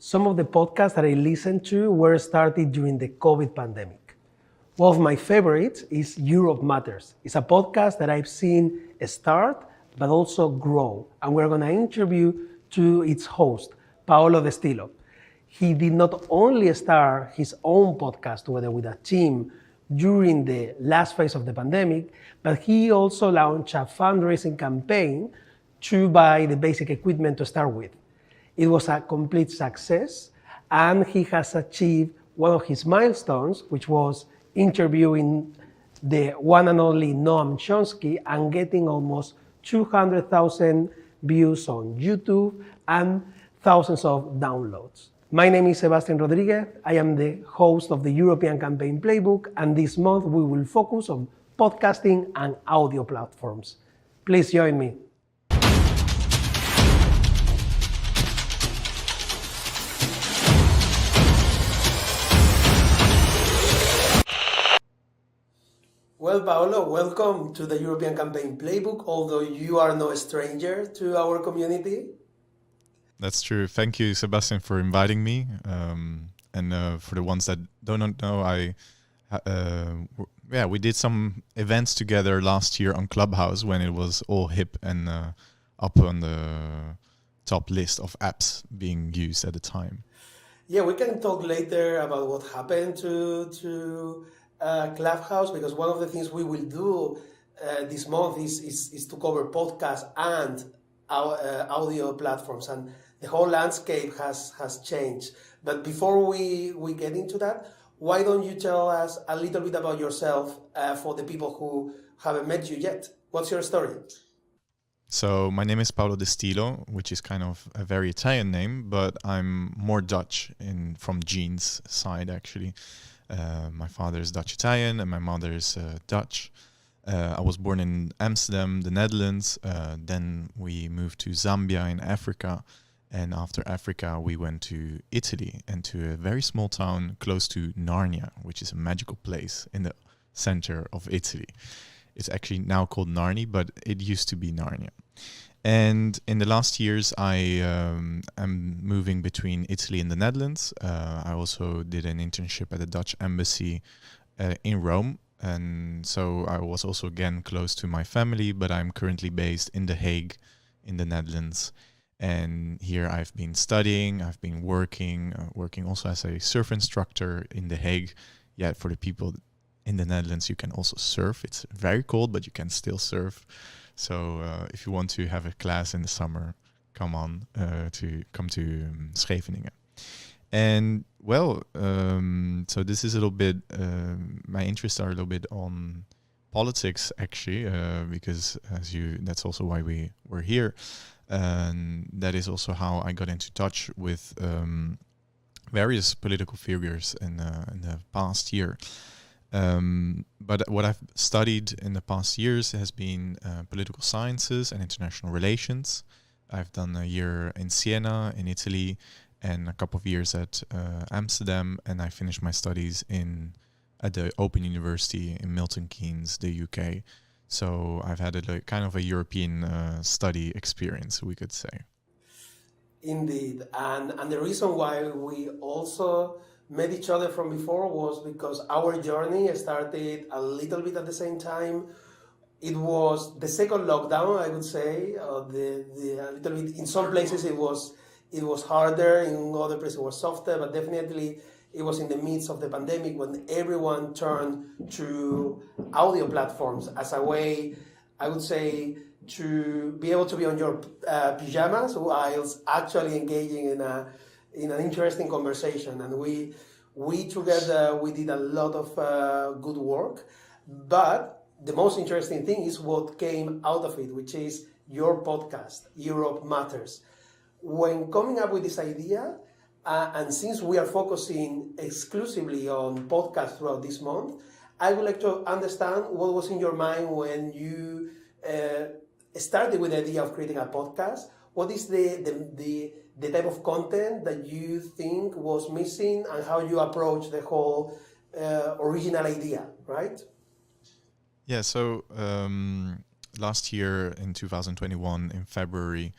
Some of the podcasts that I listened to were started during the COVID pandemic. One of my favorites is Europe Matters. It's a podcast that I've seen start but also grow. And we're going to interview to its host, Paolo Destilo. He did not only start his own podcast together with a team during the last phase of the pandemic, but he also launched a fundraising campaign to buy the basic equipment to start with. It was a complete success, and he has achieved one of his milestones, which was interviewing the one and only Noam Chomsky and getting almost 200,000 views on YouTube and thousands of downloads. My name is Sebastian Rodriguez. I am the host of the European Campaign Playbook, and this month we will focus on podcasting and audio platforms. Please join me. Well, Paolo, welcome to the European Campaign Playbook, although you are no stranger to our community. That's true. Thank you, Sebastian, for inviting me. And for the ones that don't know, we did some events together last year on Clubhouse when it was all hip and up on the top list of apps being used at the time. Yeah, we can talk later about what happened to Clubhouse, because one of the things we will do this month is to cover podcasts and our audio platforms, and the whole landscape has changed. But before we get into that, why don't you tell us a little bit about yourself for the people who haven't met you yet? What's your story? So my name is Paolo Destilo, which is kind of a very Italian name, but I'm more Dutch from genes side, actually. My father is Dutch-Italian and my mother is Dutch. I was born in Amsterdam, the Netherlands. Then we moved to Zambia in Africa. And after Africa, we went to Italy and to a very small town close to Narnia, which is a magical place in the center of Italy. It's actually now called Narni, but it used to be Narnia. And in the last years, I am moving between Italy and the Netherlands. I also did an internship at the Dutch embassy in Rome. And so I was also again close to my family, but I'm currently based in The Hague in the Netherlands. And here I've been studying, I've been working also as a surf instructor in The Hague. Yeah, for the people in the Netherlands, you can also surf. It's very cold, but you can still surf. So if you want to have a class in the summer, come to Scheveningen. And well, so this is a little bit, my interests are a little bit on politics actually, because that's also why we're here. And that is also how I got into touch with various political figures in the past year. But what I've studied in the past years has been political sciences and international relations. I've done a year in Siena in Italy and a couple of years at Amsterdam, and I finished my studies at the Open University in Milton Keynes, the UK. So I've had a kind of a European study experience, we could say. Indeed, and the reason why we also met each other from before was because our journey started a little bit at the same time. It was the second lockdown, I would say. A little bit in some places it was harder, in other places it was softer, but definitely it was in the midst of the pandemic when everyone turned to audio platforms as a way, I would say, to be able to be on your pajamas while actually engaging in an interesting conversation. And we together, we did a lot of good work. But the most interesting thing is what came out of it, which is your podcast, Europe Matters. When coming up with this idea, and since we are focusing exclusively on podcasts throughout this month, I would like to understand what was in your mind when you started with the idea of creating a podcast. What is the type of content that you think was missing and how you approach the whole original idea, right? Yeah, so last year in 2021, in February,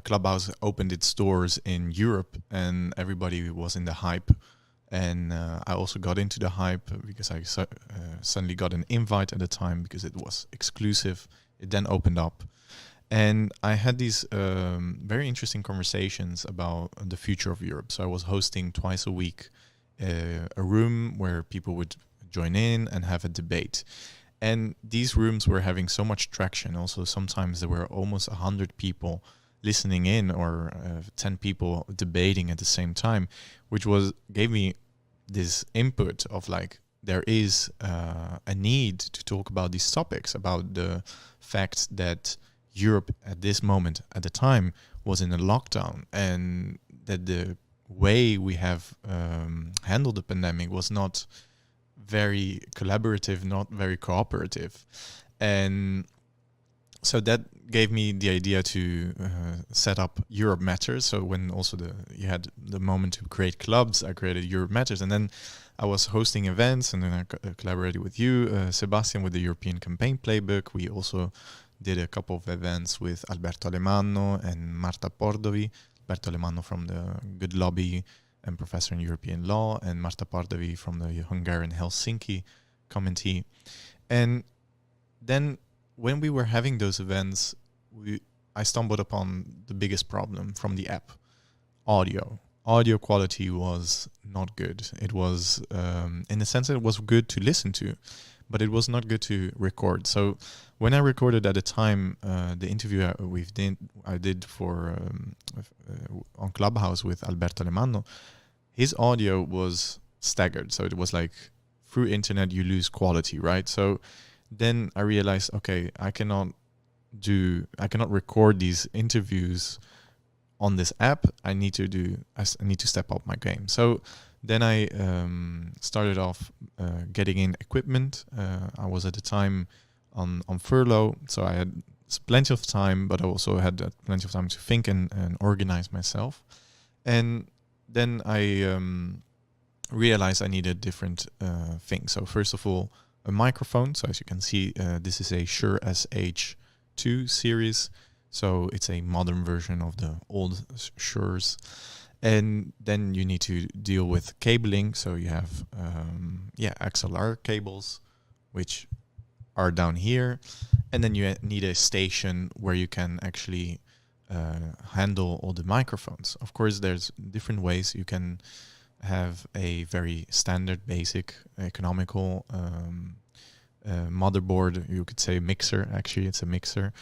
Clubhouse opened its doors in Europe, and everybody was in the hype. And I also got into the hype because I suddenly got an invite at the time because it was exclusive. It then opened up. And I had these very interesting conversations about the future of Europe. So I was hosting twice a week a room where people would join in and have a debate. And these rooms were having so much traction. Also, sometimes there were almost 100 people listening in, or 10 people debating at the same time, which gave me this input of like, there is a need to talk about these topics, about the fact that Europe at this moment, at the time, was in a lockdown, and that the way we have handled the pandemic was not very collaborative, not very cooperative. And so that gave me the idea to set up Europe Matters. So when also you had the moment to create clubs, I created Europe Matters, and then I was hosting events, and then I collaborated with you, Sebastian, with the European Campaign Playbook. We also did a couple of events with Alberto Alemanno and Marta Pordovi. Alberto Alemanno from the Good Lobby and professor in European law, and Marta Pordovi from the Hungarian Helsinki Committee. And then when we were having those events, I stumbled upon the biggest problem from the app: audio. Audio quality was not good. It was, in the sense that it was good to listen to, but it was not good to record. So when I recorded at the time the interview I did for on Clubhouse with Alberto Alemanno, his audio was staggered. So it was like, through internet you lose quality, right? So then I realized, okay, I cannot record these interviews on this app. I need to step up my game. So then I started off getting in equipment. I was at the time on furlough, so I had plenty of time, but I also had plenty of time to think and organize myself. And then I realized I needed different things. So first of all, a microphone. So as you can see, this is a Shure SH2 series. So it's a modern version of the old Shures. And then you need to deal with cabling. So you have XLR cables, which are down here. And then you need a station where you can actually handle all the microphones. Of course, there's different ways. You can have a very standard, basic, economical motherboard. You could say mixer. Actually, it's a mixer.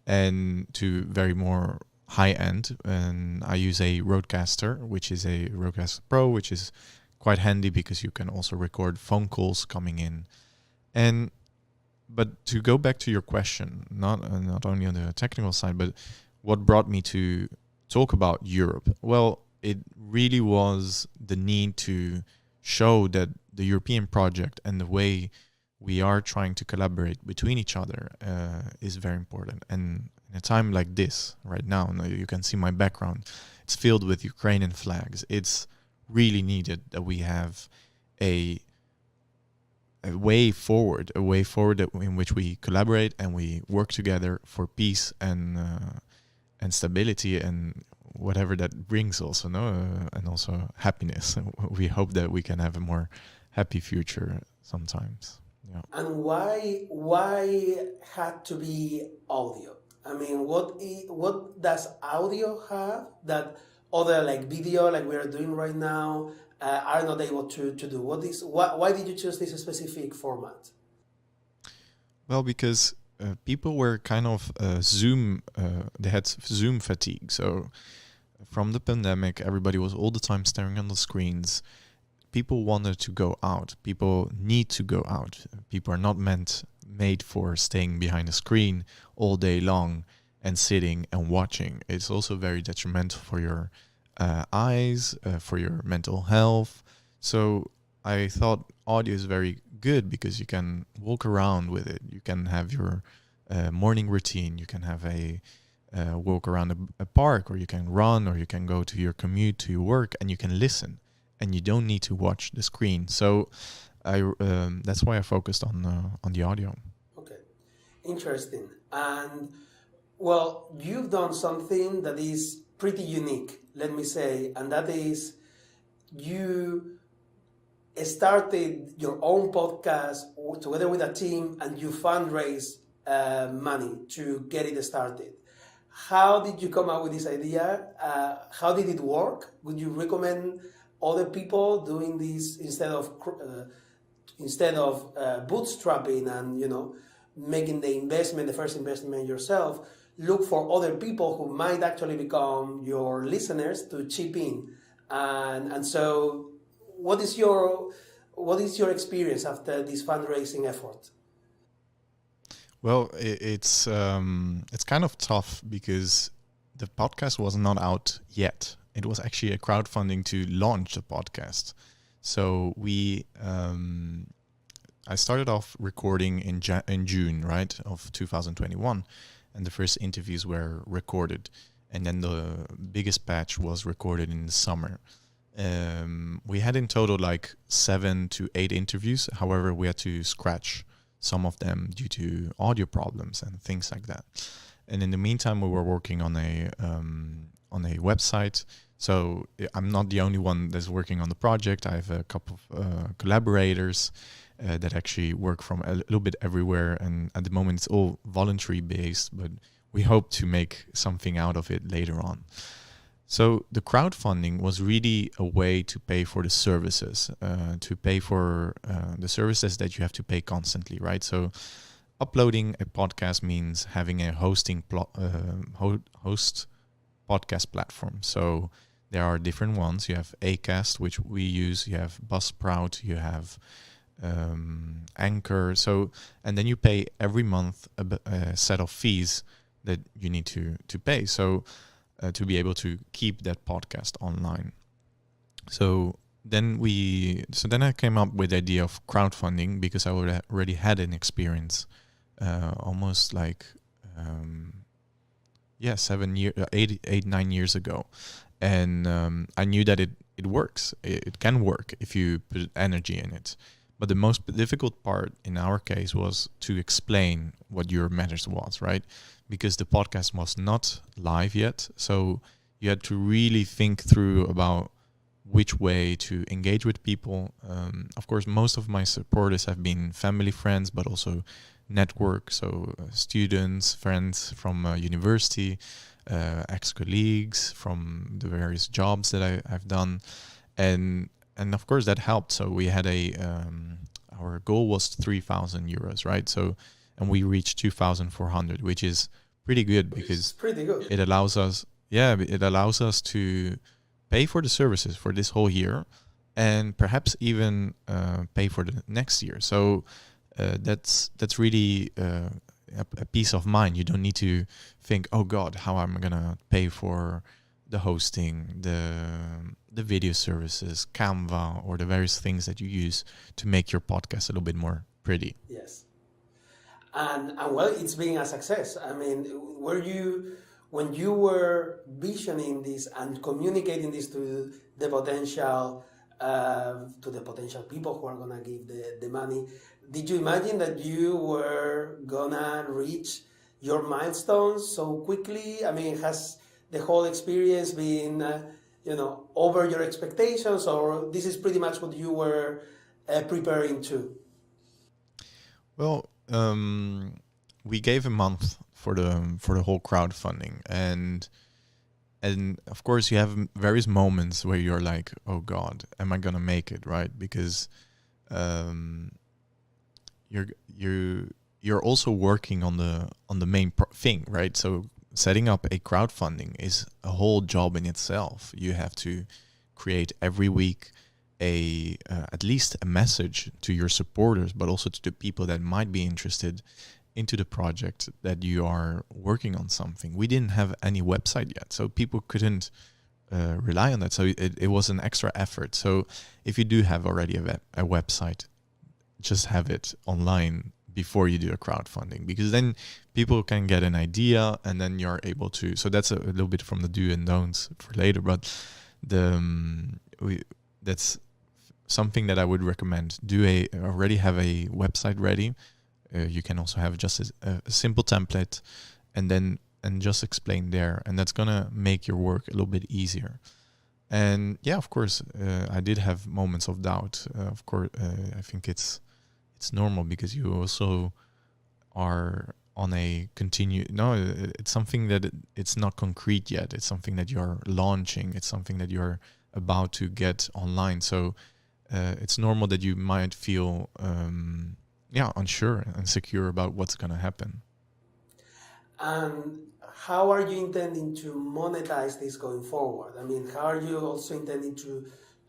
And to very more high end, and I use a Rodecaster, which is a Rodecaster Pro, which is quite handy because you can also record phone calls coming in. But to go back to your question, not only on the technical side, but what brought me to talk about Europe? Well, it really was the need to show that the European project and the way we are trying to collaborate between each other is very important. And in a time like this, right now, you can see my background. It's filled with Ukrainian flags. It's really needed that we have a way forward in which we collaborate and we work together for peace and stability and whatever that brings also, and also happiness. We hope that we can have a more happy future sometimes. Yeah. And why had to be audio? I mean, what does audio have that other like video, like we are doing right now, are not able to do? Why did you choose this specific format? Well, because people were kind of they had Zoom fatigue. So from the pandemic, everybody was all the time staring on the screens. People wanted to go out. People need to go out. People are not made for staying behind a screen all day long and sitting and watching. It's also very detrimental for your eyes, for your mental health. So I thought audio is very good because you can walk around with it. You can have your morning routine. You can have a walk around a park, or you can run, or you can go to your commute to your work, and you can listen. And you don't need to watch the screen. So that's why I focused on the audio. Okay, interesting. And Well, you've done something that is pretty unique, let me say, and that is you started your own podcast together with a team and you fundraise money to get it started. How did you come up with this idea? How did it work? Would you recommend other people doing this instead of bootstrapping and making the first investment yourself? Look for other people who might actually become your listeners to chip in, and so what is your experience after this fundraising effort? Well, it's kind of tough because the podcast was not out yet. It was actually a crowdfunding to launch the podcast. So I started off recording in June, right, of 2021, and the first interviews were recorded, and then the biggest batch was recorded in the summer. We had in total like 7 to 8 interviews. However, we had to scratch some of them due to audio problems and things like that. And in the meantime, we were working on a website. So I'm not the only one that's working on the project. I have a couple of collaborators that actually work from a little bit everywhere. And at the moment, it's all voluntary based, but we hope to make something out of it later on. So the crowdfunding was really a way to pay for the services, to pay for the services that you have to pay constantly, right? So uploading a podcast means having a host podcast platform. So there are different ones. You have Acast, which we use. You have Buzzsprout. You have Anchor. So, and then you pay every month a set of fees that you need to pay. So to be able to keep that podcast online. So then I came up with the idea of crowdfunding because I already had an experience, almost like 9 years ago, and I knew that it works. It can work if you put energy in it. But the most difficult part in our case was to explain what your message was, right? Because the podcast was not live yet. So you had to really think through about which way to engage with people. Of course, most of my supporters have been family, friends, but also network. So students, friends from university, ex-colleagues from the various jobs that I've done. And of course that helped. So we had our goal was 3,000 euros, right? So, and we reached 2,400, which is pretty good because Pretty good. it allows us to pay for the services for this whole year and perhaps even pay for the next year. So that's really a peace of mind. You don't need to think, oh God, how am I gonna pay for the hosting, the video services, Canva, or the various things that you use to make your podcast a little bit more pretty. Yes. And well, it's been a success. I mean, when you were visioning this and communicating this to the potential people who are gonna give the money, did you imagine that you were gonna reach your milestones so quickly? I mean, has the whole experience been over your expectations, or this is pretty much what you were preparing to? Well, we gave a month for the whole crowdfunding, and of course you have various moments where you're like, oh God, am I gonna make it, right? Because you're also working on the main thing, right? So setting up a crowdfunding is a whole job in itself. You have to create every week at least a message to your supporters, but also to the people that might be interested into the project that you are working on something. We didn't have any website yet, so people couldn't rely on that. So it was an extra effort. So if you do have already a website, just have it online before you do a crowdfunding, because then people can get an idea and then you're able to. So that's a little bit from the do and don'ts for later, but that's something that I would recommend. Already have a website ready. You can also have just a simple template, and then and just explain there, and that's gonna make your work a little bit easier. And yeah, of course, I did have moments of doubt. Of course, I think it's normal because you also are on a it's something that it's not concrete yet. It's something that you're launching. It's something that you're about to get online. So it's normal that you might feel unsure and insecure about what's going to happen. And how are you intending to monetize this going forward? I mean, how are you also intending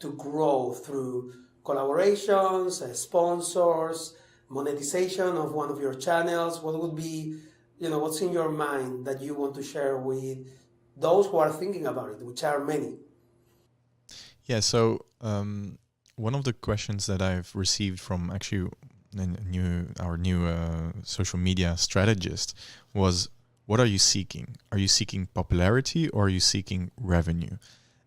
to grow through collaborations, sponsors, monetization of one of your channels? What would be, what's in your mind that you want to share with those who are thinking about it, which are many? Yeah, so one of the questions that I've received from actually our new social media strategist was, what are you seeking? Are you seeking popularity or are you seeking revenue?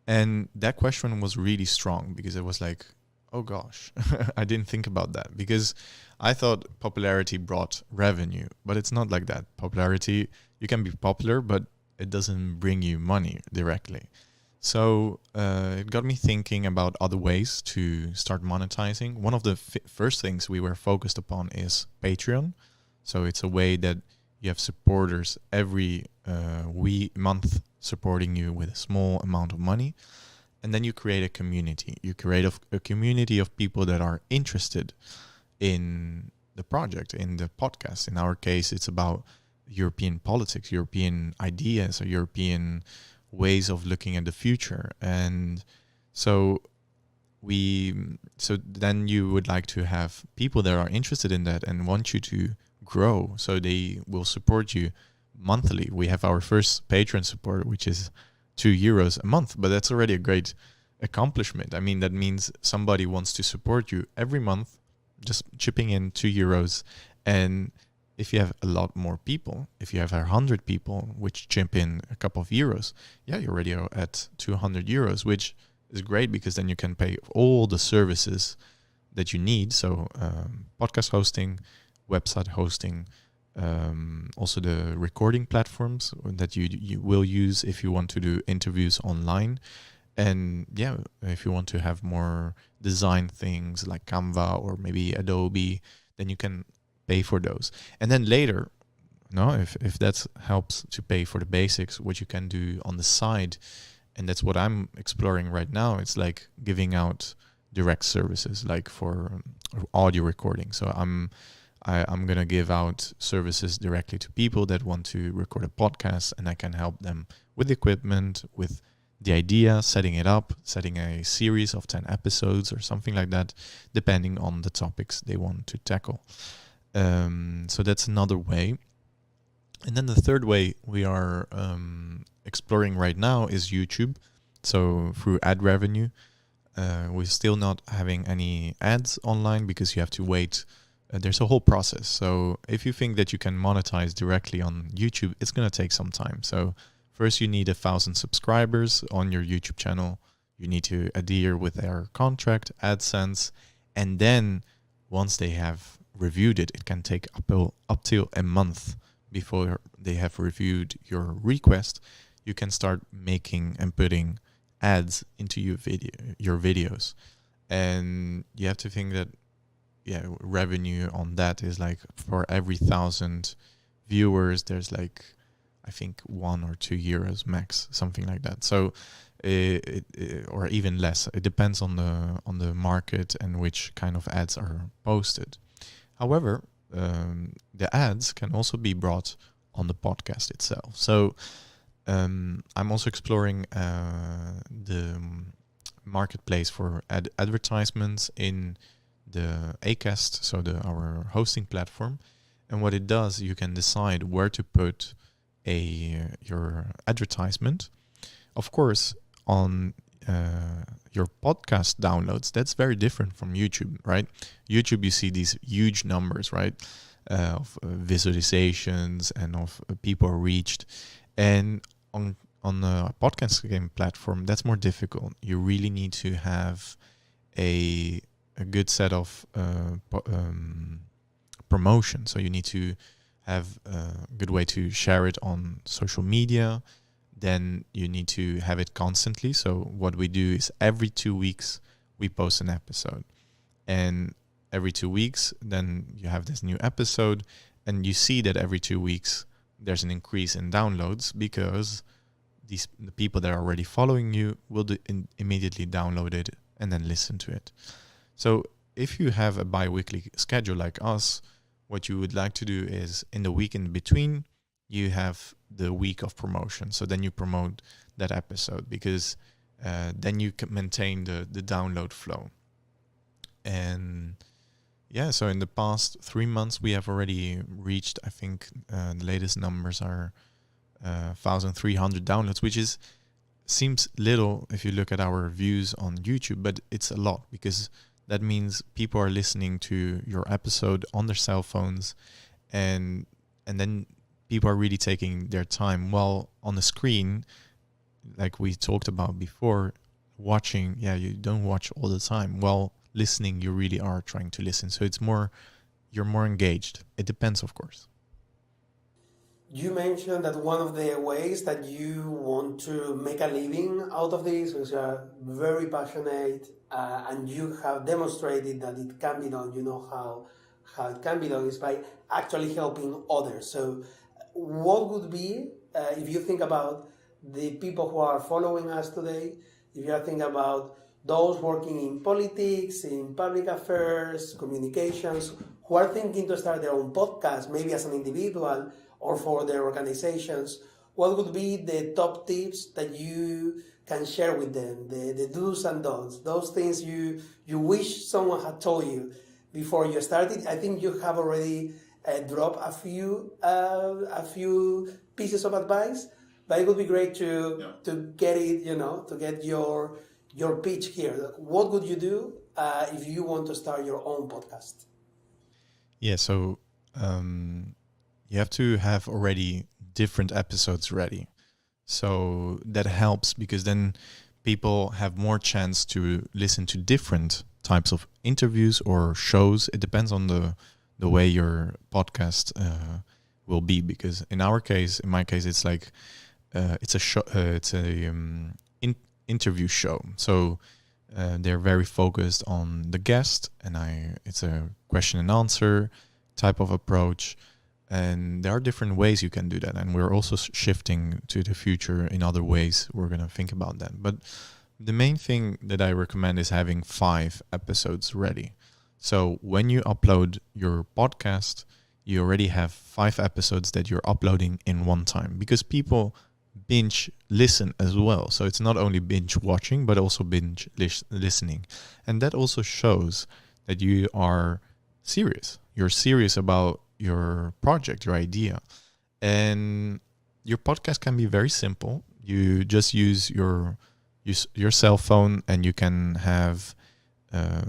And that question was really strong because it was like, oh gosh, I didn't think about that, because I thought popularity brought revenue, but it's not like that. Popularity, you can be popular, but it doesn't bring you money directly. So it got me thinking about other ways to start monetizing. One of the first things we were focused upon is Patreon. So it's a way that you have supporters every month supporting you with a small amount of money. And then you create a community. You create a community of people that are interested in the project, in the podcast. In our case, it's about European politics, European ideas, or European ways of looking at the future. And so then you would like to have people that are interested in that and want you to grow, so they will support you monthly. We have our first Patreon support, which is €2 a month, but that's already a great accomplishment. I mean, that means somebody wants to support you every month, just chipping in €2. And if you have a lot more people, if you have 100 people which chip in a couple of euros, you're already at €200, which is great because then you can pay all the services that you need. So podcast hosting, website hosting, also the recording platforms that you will use if you want to do interviews online. And if you want to have more design things like Canva or maybe Adobe, then you can pay for those. And then later, if that helps to pay for the basics, what you can do on the side, and that's what I'm exploring right now, it's like giving out direct services, like for audio recording. So I'm gonna give out services directly to people that want to record a podcast, and I can help them with equipment, with the idea, setting it up, setting a series of 10 episodes or something like that, depending on the topics they want to tackle. So that's another way. And then the third way we are exploring right now is YouTube. So through ad revenue, we're still not having any ads online because you have to wait. There's a whole process. So if you think that you can monetize directly on YouTube, it's going to take some time. So first you need 1,000 subscribers on your YouTube channel. You need to adhere with their contract, AdSense, and then once they have reviewed it, it can take up till a month before they have reviewed your request. You can start making and putting ads into your videos. And you have to think that revenue on that is like for every 1,000 viewers, there's like, I think €1 or €2 max, something like that. So or even less. It depends on the market and which kind of ads are posted. However, the ads can also be brought on the podcast itself. So I'm also exploring the marketplace for advertisements in the Acast, so our hosting platform. And what it does, you can decide where to put your advertisement. Of course, on your podcast downloads, that's very different from YouTube, right? YouTube, you see these huge numbers, right, of visualizations and of people reached. And on the podcast game platform, that's more difficult. You really need to have a good set of promotion. So you need to have a good way to share it on social media, then you need to have it constantly. So what we do is every 2 weeks we post an episode, and every 2 weeks then you have this new episode, and you see that every 2 weeks there's an increase in downloads because the people that are already following you will immediately download it and then listen to it. So if you have a bi-weekly schedule like us, what you would like to do is in the week in between, you have the week of promotion. So then you promote that episode because then you can maintain the download flow. And yeah, so in the past 3 months, we have already reached, I think the latest numbers are 1,300 downloads, which seems little if you look at our views on YouTube, but it's a lot because that means people are listening to your episode on their cell phones, and then people are really taking their time. While on the screen, like we talked about before, watching, you don't watch all the time. While listening, you really are trying to listen. So you're more engaged. It depends, of course. You mentioned that one of the ways that you want to make a living out of this, because you are very passionate and you have demonstrated that it can be done, you know how it can be done, is by actually helping others. So what would be, if you think about the people who are following us today, if you are thinking about those working in politics, in public affairs, communications, who are thinking to start their own podcast, maybe as an individual, or for their organizations, what would be the top tips that you can share with them, the do's and don'ts, those things you wish someone had told you before you started? I think you have already dropped a few pieces of advice, but it would be great to get it, to get your pitch here. What would you do if you want to start your own podcast? Yeah, so you have to have already different episodes ready. So that helps because then people have more chance to listen to different types of interviews or shows. It depends on the way your podcast will be. Because in my case, it's like it's a show. It's a interview show. So they're very focused on the guest, and it's a question and answer type of approach. And there are different ways you can do that. And we're also shifting to the future in other ways. We're going to think about that. But the main thing that I recommend is having 5 episodes ready. So when you upload your podcast, you already have 5 episodes that you're uploading in one time, because people binge listen as well. So it's not only binge watching, but also binge listening. And that also shows that you are serious. You're serious about your project, your idea. And your podcast can be very simple. You just use your cell phone, and you can have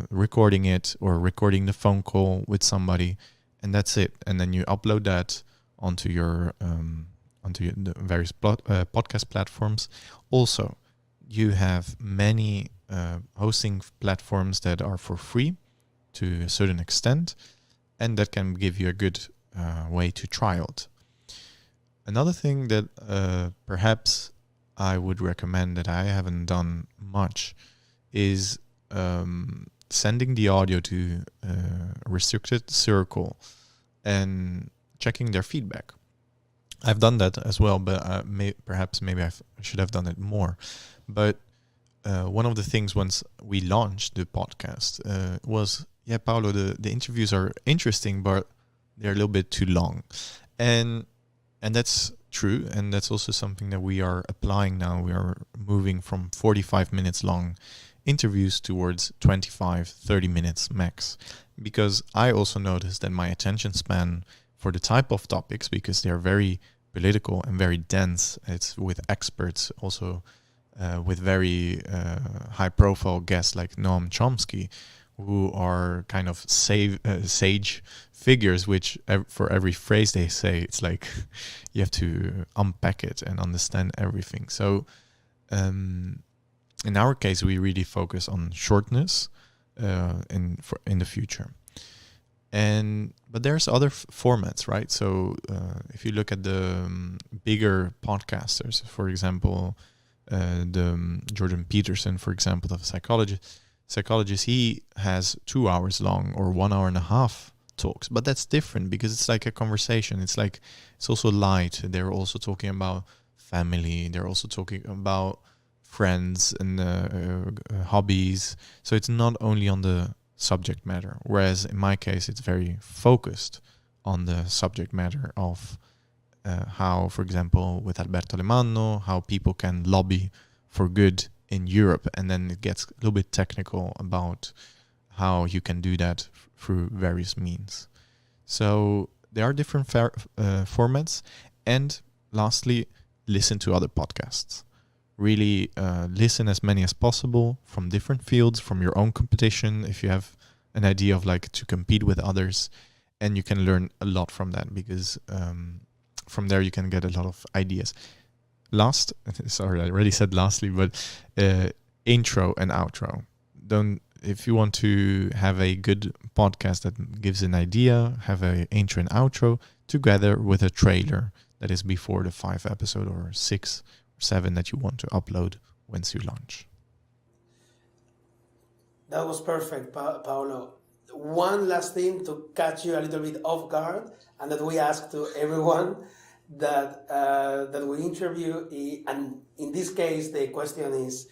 recording it or recording the phone call with somebody, and that's it. And then you upload that onto the various podcast platforms. Also, you have many hosting platforms that are for free to a certain extent, and that can give you a good way to trial it. Another thing that perhaps I would recommend that I haven't done much is sending the audio to a restricted circle and checking their feedback. I've done that as well, but maybe I should have done it more. But one of the things once we launched the podcast was, Paolo, the interviews are interesting, but they're a little bit too long. And that's true. And that's also something that we are applying now. We are moving from 45 minutes long interviews towards 25, 30 minutes max. Because I also noticed that my attention span for the type of topics, because they're very political and very dense, it's with experts, also with very high profile guests like Noam Chomsky, who are kind of sage figures, which for every phrase they say, it's like you have to unpack it and understand everything. So in our case, we really focus on shortness in the future. But there's other formats, right? So if you look at the bigger podcasters, for example, Jordan Peterson, for example, the psychologist, he has 2 hours long or 1 hour and a half talks, but that's different because it's like a conversation. It's also light. They're also talking about family. They're also talking about friends and hobbies. So it's not only on the subject matter, whereas in my case it's very focused on the subject matter of how, for example, with Alberto Alemanno, how people can lobby for good in Europe, and then it gets a little bit technical about how you can do that through various means. So there are different formats. And lastly, listen to other podcasts. Really listen as many as possible from different fields, from your own competition, if you have an idea of like to compete with others, and you can learn a lot from that, because from there you can get a lot of ideas. Sorry, I already said lastly, but intro and outro. If you want to have a good podcast that gives an idea, have an intro and outro together with a trailer that is before the 5 episode or 6 or 7 that you want to upload once you launch. That was perfect, Paolo. One last thing to catch you a little bit off guard, and that we ask to everyone that we interview, and in this case the question is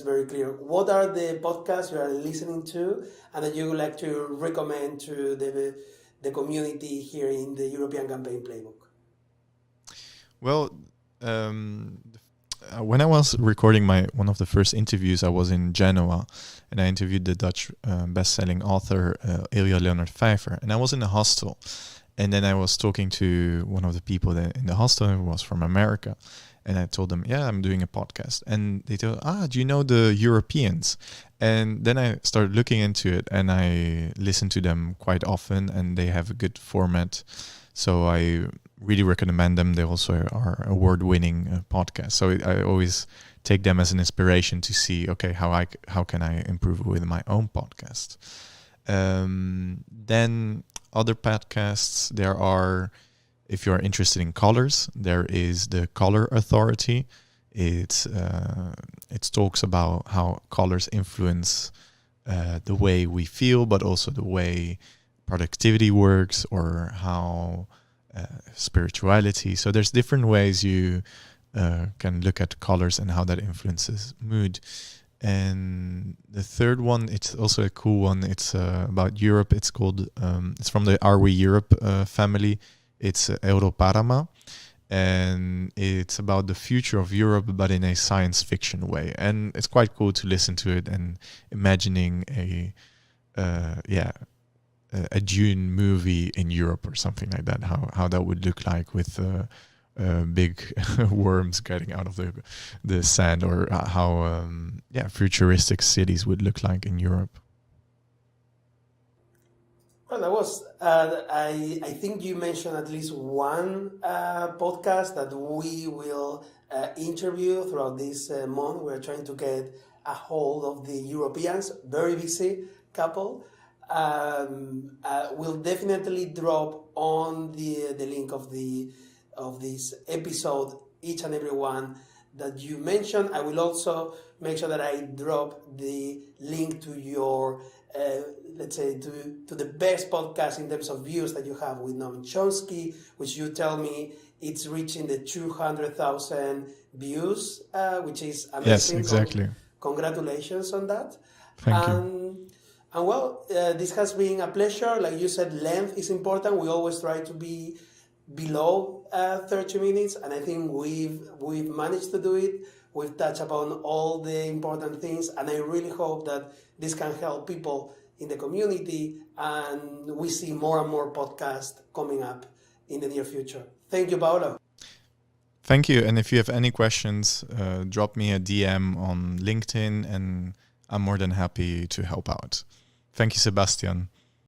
very clear. What are the podcasts you are listening to and that you would like to recommend to the community here in the European Campaign Playbook? Well, when I was recording one of the first interviews, I was in Genoa, and I interviewed the Dutch best-selling author Ilja Leonard Vijver, and I was in a hostel. And then I was talking to one of the people in the hostel who was from America. And I told them, yeah, I'm doing a podcast. And they told, do you know the Europeans? And then I started looking into it, and I listen to them quite often, and they have a good format. So I really recommend them. They also are award-winning podcasts. So I always take them as an inspiration to see, okay, how can I improve with my own podcast? Then other podcasts, there are, if you are interested in colors, there is the Color Authority. It talks about how colors influence the way we feel, but also the way productivity works, or how spirituality. So there's different ways you can look at colors and how that influences mood. And the third one, it's also a cool one. It's about Europe. It's called, it's from the Are We Europe family. It's Europarama, and it's about the future of Europe, but in a science fiction way. And it's quite cool to listen to it and imagining a Dune movie in Europe or something like that. How that would look like with big worms getting out of the sand, or how futuristic cities would look like in Europe. Well, that was, I think you mentioned at least one podcast that we will interview throughout this month. We're trying to get a hold of the Europeans, very busy couple. We'll definitely drop on the link of this episode, each and every one that you mentioned. I will also make sure that I drop the link to your let's say to the best podcast in terms of views that you have with Noam Chomsky, which you tell me it's reaching the 200,000 views, which is amazing. Yes, exactly. Congratulations on that. Thank you. And well, this has been a pleasure. Like you said, length is important. We always try to be below 30 minutes, and I think we've managed to do it. We've touched upon all the important things, and I really hope that this can help people in the community, and we see more and more podcasts coming up in the near future. Thank you, Paolo. Thank you. And if you have any questions, drop me a DM on LinkedIn, and I'm more than happy to help out. Thank you, Sebastian.